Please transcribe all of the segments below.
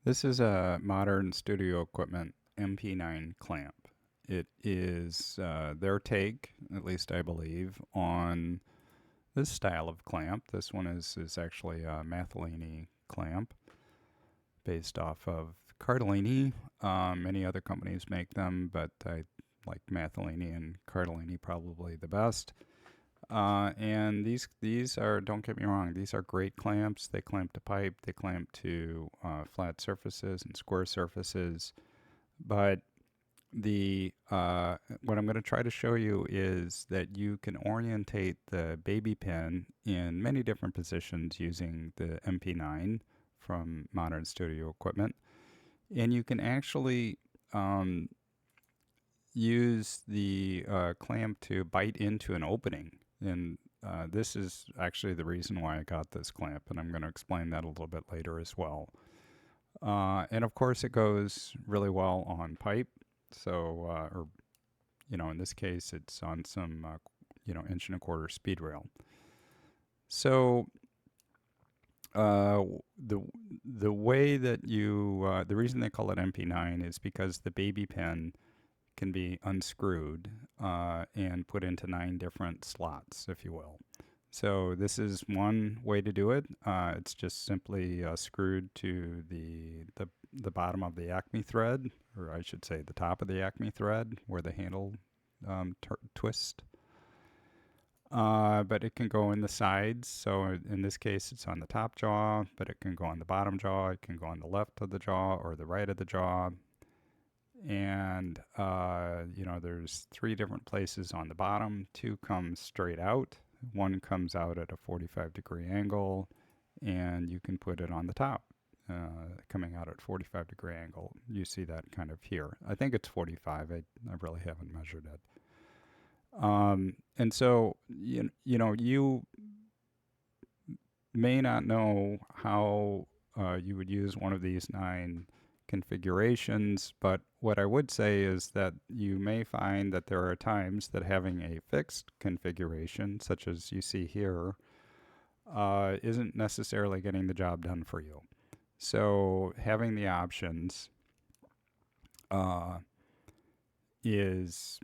This is a modern studio equipment MP9 clamp. It is their take, at least I believe, on this style of clamp. This one is actually a Mathilini clamp based off of Cardellini. Many other companies make them, but I like Mathilini and Cardellini probably the best. And these are, don't get me wrong, these are great clamps. They clamp to pipe, they clamp to flat surfaces and square surfaces. But the what I'm going to try to show you is that you can orientate the baby pin in many different positions using the MP9 from modern studio equipment, and you can actually use the clamp to bite into an opening. And this is actually the reason why I got this clamp, and I'm going to explain that a little bit later as well. And of course, it goes really well on pipe. So, or in this case, it's on some 1.25" speed rail. So, the the way that the reason they call it MP9 is because the baby pin can be unscrewed and put into 9 different slots, if you will. So this is one way to do it. It's just simply screwed to the bottom of the Acme thread, or I should say the top of the Acme thread, where the handle twist. But it can go in the sides. So in this case, it's on the top jaw, but it can go on the bottom jaw. It can go on the left of the jaw or the right of the jaw. And there's 3 different places on the bottom. 2 come straight out, 1 comes out at a 45-degree angle, and you can put it on the top, coming out at 45-degree angle. You see that kind of here. I think it's 45. I really haven't measured it. And so you may not know how you would use one of these 9 configurations, but what I would say is that you may find that there are times that having a fixed configuration, such as you see here, isn't necessarily getting the job done for you. So having the options is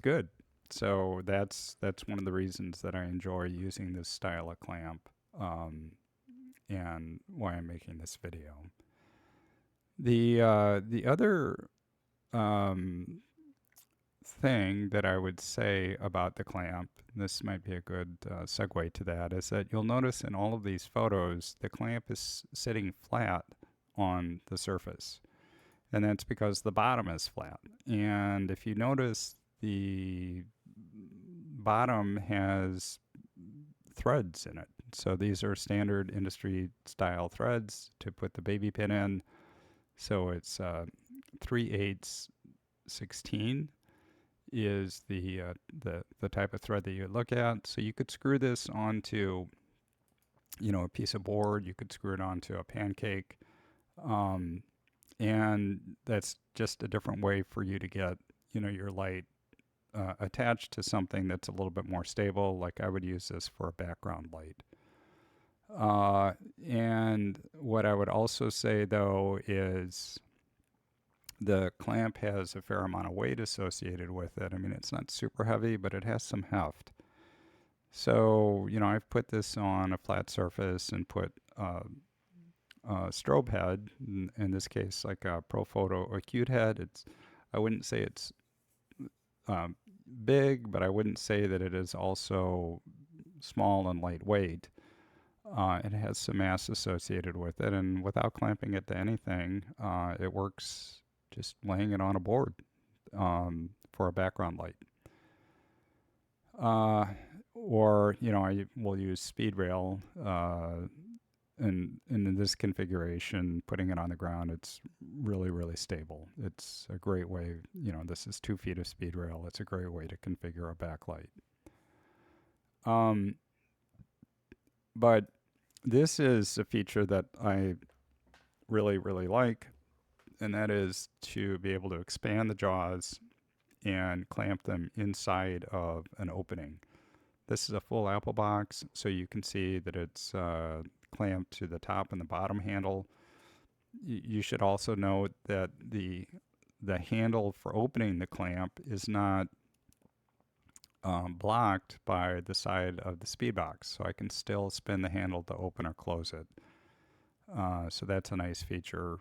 good. So that's one of the reasons that I enjoy using this style of clamp, and why I'm making this video. The other thing that I would say about the clamp, this might be a good segue to that, is that you'll notice in all of these photos, the clamp is sitting flat on the surface. And that's because the bottom is flat. And if you notice, the bottom has threads in it. So these are standard industry style threads to put the baby pin in. So it's 3/8 16 is the type of thread that you look at. So you could screw this onto a piece of board. You could screw it onto a pancake, and that's just a different way for you to get your light attached to something that's a little bit more stable. Like I would use this for a background light. And what I would also say, though, is the clamp has a fair amount of weight associated with it. I mean, it's not super heavy, but it has some heft. So, I've put this on a flat surface and put a strobe head, in this case, like a Profoto acute head. I wouldn't say it's big, but I wouldn't say that it is also small and lightweight. It has some mass associated with it, and without clamping it to anything, it works just laying it on a board for a background light. Or, I will use speed rail, and in this configuration, putting it on the ground, it's really, really stable. It's a great way, this is 2 feet of speed rail. It's a great way to configure a backlight. But this is a feature that I really, really like, and that is to be able to expand the jaws and clamp them inside of an opening. This is a full apple box, so you can see that it's clamped to the top and the bottom handle. you should also note that the handle for opening the clamp is not blocked by the side of the speed box, so I can still spin the handle to open or close it. So that's a nice feature.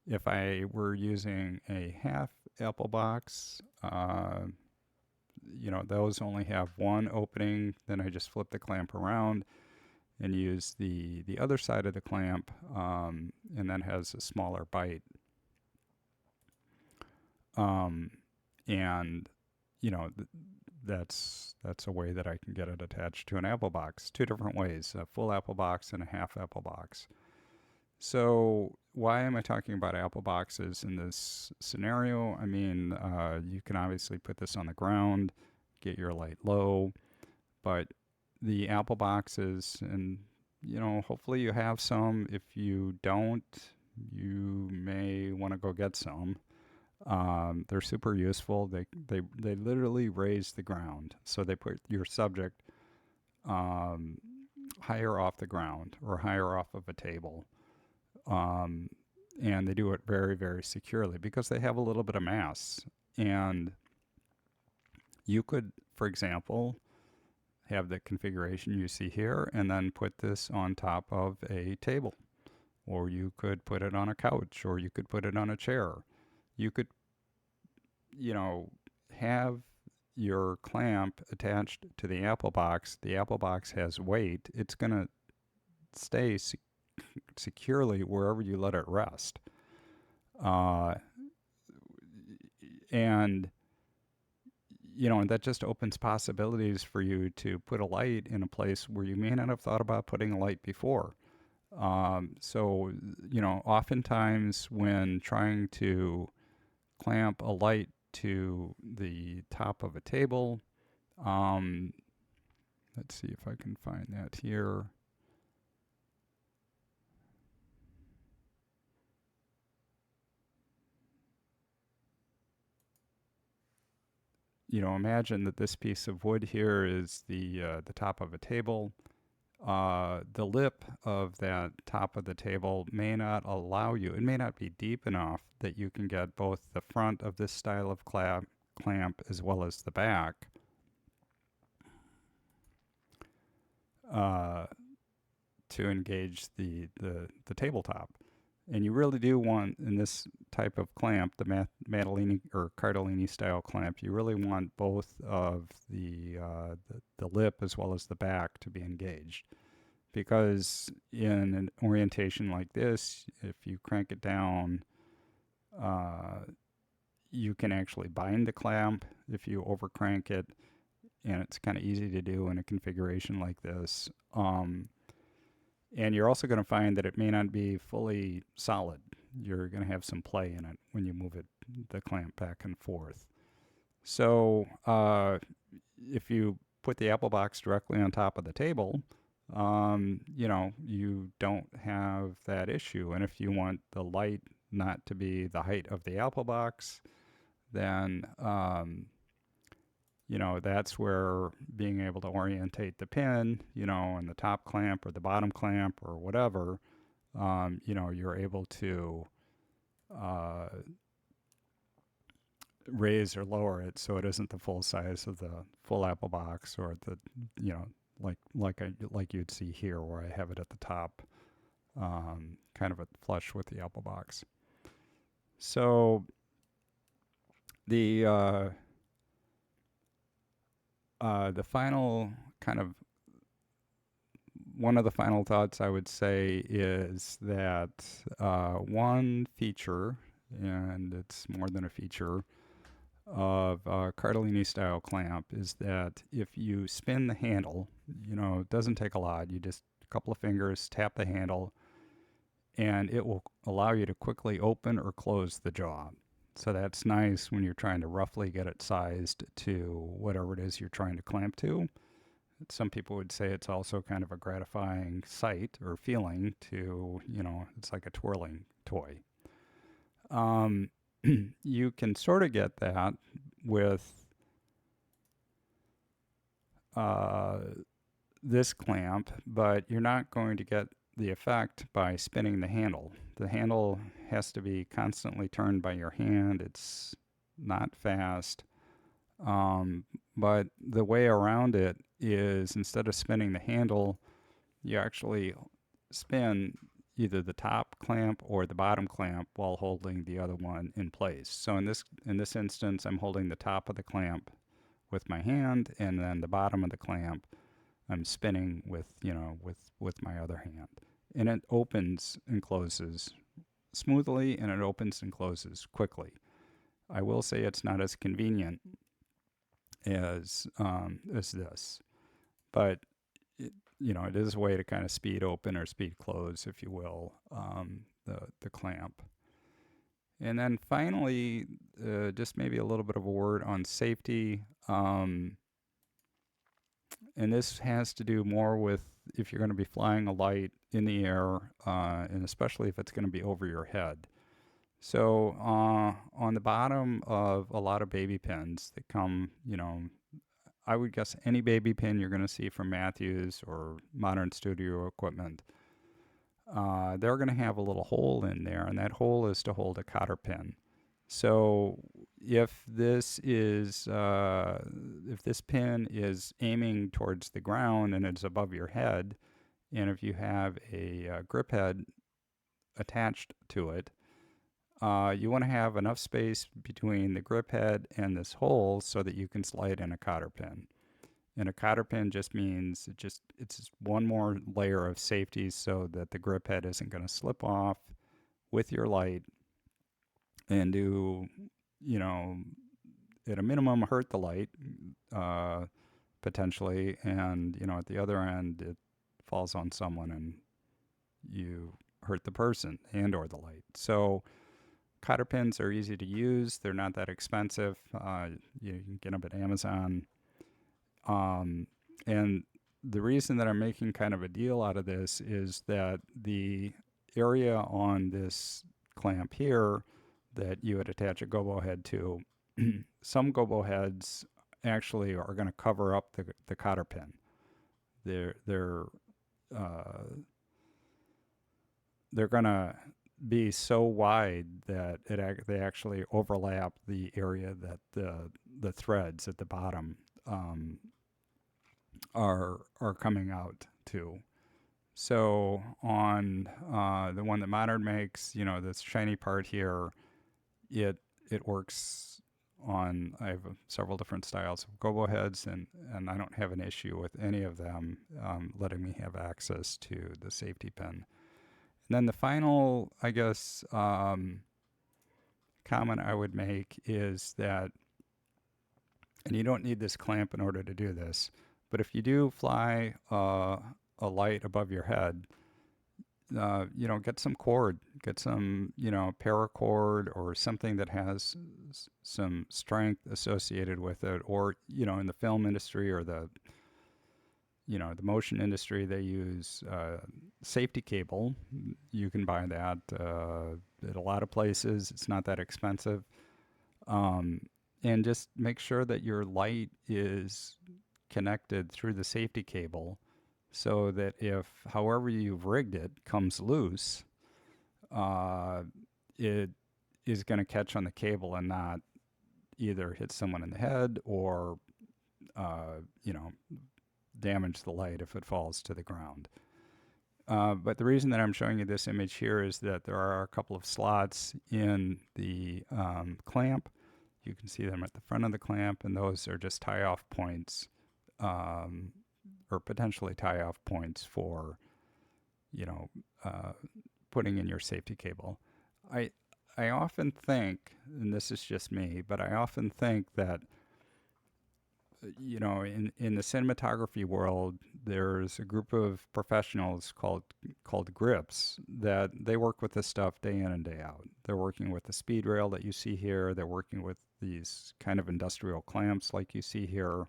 If I were using a half apple box, those only have one opening. Then I just flip the clamp around and use the other side of the clamp, and then has a smaller bite. And that's a way that I can get it attached to an apple box. Two different ways: a full apple box and a half apple box. So why am I talking about apple boxes in this scenario? I mean, you can obviously put this on the ground, get your light low, but the apple boxes, and hopefully you have some. If you don't, you may want to go get some. They're super useful. They literally raise the ground, so they put your subject um, higher off the ground or higher off of a table. Um, and they do it very, very securely because they have a little bit of mass. And you could, for example, have the configuration you see here and then put this on top of a table. Or you could put it on a couch, or you could put it on a chair. You could, have your clamp attached to the apple box. The apple box has weight. It's going to stay securely wherever you let it rest. Uh, and that just opens possibilities for you to put a light in a place where you may not have thought about putting a light before. So, oftentimes when trying to clamp a light to the top of a table, let's see if I can find that here. Imagine that this piece of wood here is the top of a table. The lip of that top of the table may not allow you, it may not be deep enough that you can get both the front of this style of clamp as well as the back to engage the tabletop. And you really do want, in this type of clamp, the Mattellini or Cardellini style clamp, you really want both of the lip as well as the back to be engaged. Because in an orientation like this, if you crank it down, you can actually bind the clamp if you over crank it, and it's kind of easy to do in a configuration like this. And you're also going to find that it may not be fully solid. You're going to have some play in it when you move the clamp back and forth. So if you put the apple box directly on top of the table, you don't have that issue. And if you want the light not to be the height of the apple box, then that's where being able to orientate the pin, and the top clamp or the bottom clamp or whatever, you're able to raise or lower it so it isn't the full size of the full apple box, or the, like you'd see here where I have it at the top, kind of flush with the apple box. So the final kind of one of the final thoughts I would say is that one feature, and it's more than a feature, of Cardellini style clamp is that if you spin the handle, it doesn't take a lot. You just a couple of fingers, tap the handle, and it will allow you to quickly open or close the jaw. So that's nice when you're trying to roughly get it sized to whatever it is you're trying to clamp to. Some people would say it's also kind of a gratifying sight or feeling to, it's like a twirling toy. You can sort of get that with this clamp, but you're not going to get the effect by spinning the handle. The handle has to be constantly turned by your hand. It's not fast. Um, but the way around it is instead of spinning the handle, you actually spin either the top clamp or the bottom clamp while holding the other one in place. So in this instance, I'm holding the top of the clamp with my hand, and then the bottom of the clamp I'm spinning with my other hand. And it opens and closes smoothly, and it opens and closes quickly. I will say it's not as convenient as this, but it is a way to kind of speed open or speed close, if you will, the clamp. And then finally, just maybe a little bit of a word on safety. And this has to do more with if you're going to be flying a light in the air, and especially if it's going to be over your head. So on the bottom of a lot of baby pins that come, I would guess any baby pin you're going to see from Matthews or modern studio equipment, they're going to have a little hole in there, and that hole is to hold a cotter pin. So if this pin is aiming towards the ground and it's above your head, and if you have a grip head attached to it, you want to have enough space between the grip head and this hole so that you can slide in a cotter pin. And a cotter pin just means it's just one more layer of safety so that the grip head isn't going to slip off with your light and do, you know, at a minimum hurt the light, uh, potentially, and at the other end it falls on someone and you hurt the person and or the light. So cotter pins are easy to use. They're not that expensive. You can get them at Amazon. And the reason that I'm making kind of a deal out of this is that the area on this clamp here that you would attach a gobo head to, some gobo heads actually are going to cover up the cotter pin. They're uh, they're going to be so wide that they actually overlap the area that the threads at the bottom are coming out to. So on the one that Modern makes, this shiny part here, it works on. I have several different styles of gobo heads, and I don't have an issue with any of them letting me have access to the safety pin. And then the final, I guess, comment I would make is that, and you don't need this clamp in order to do this, but if you do fly a light above your head, get some cord, get some, paracord or something that has some strength associated with it. Or, in the film industry or the motion industry, they use safety cable. You can buy that at a lot of places. It's not that expensive. And just make sure that your light is connected through the safety cable so that if, however you've rigged it, comes loose, it is going to catch on the cable and not either hit someone in the head or, damage the light if it falls to the ground. But the reason that I'm showing you this image here is that there are a couple of slots in the clamp. You can see them at the front of the clamp, and those are just tie-off points, or potentially tie-off points for, putting in your safety cable. I often think, and this is just me, but I often think that, in the cinematography world, there's a group of professionals called grips that they work with this stuff day in and day out. They're working with the speed rail that you see here. They're working with these kind of industrial clamps like you see here.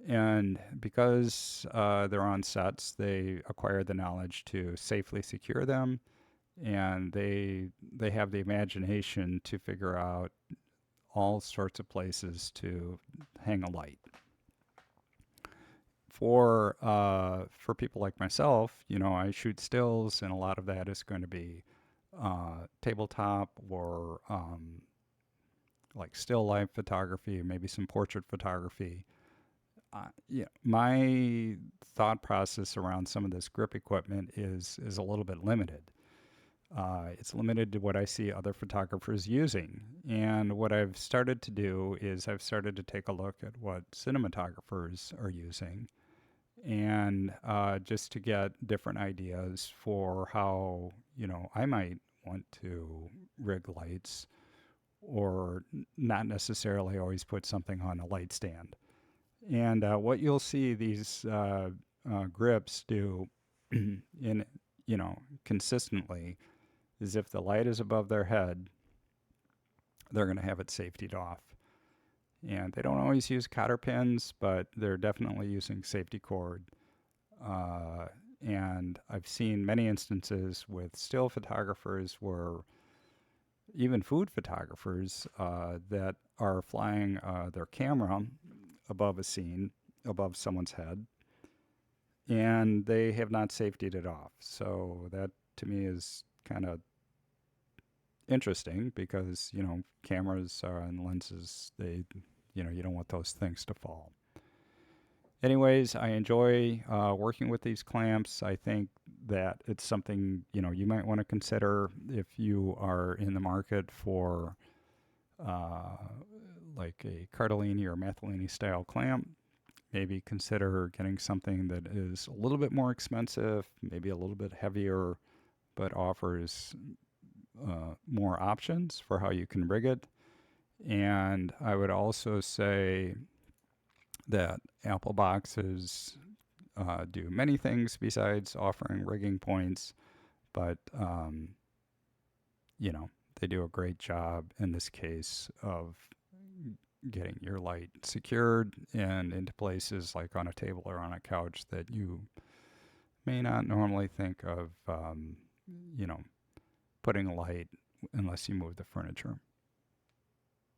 And because they're on sets, they acquire the knowledge to safely secure them, and they have the imagination to figure out all sorts of places to hang a light. For people like myself, I shoot stills, and a lot of that is going to be tabletop or like still life photography, maybe some portrait photography. Yeah, my thought process around some of this grip equipment is a little bit limited. It's limited to what I see other photographers using. And what I've started to do is I've started to take a look at what cinematographers are using and just to get different ideas for how, I might want to rig lights or not necessarily always put something on a light stand. And what you'll see these grips do in, consistently is if the light is above their head, they're going to have it safetied off. And they don't always use cotter pins, but they're definitely using safety cord. Uh, and I've seen many instances with still photographers where even food photographers that are flying their camera above a scene, above someone's head, and they have not safetied it off. So that to me is kind of interesting because cameras and lenses, they you don't want those things to fall. Anyways, I enjoy working with these clamps. I think that it's something you might want to consider if you are in the market for uh, like a Cardellini or Mathellini style clamp. Maybe consider getting something that is a little bit more expensive, maybe a little bit heavier, but offers more options for how you can rig it. And I would also say that Apple boxes do many things besides offering rigging points, but they do a great job in this case of getting your light secured and into places like on a table or on a couch that you may not normally think of, you know, putting a light unless you move the furniture.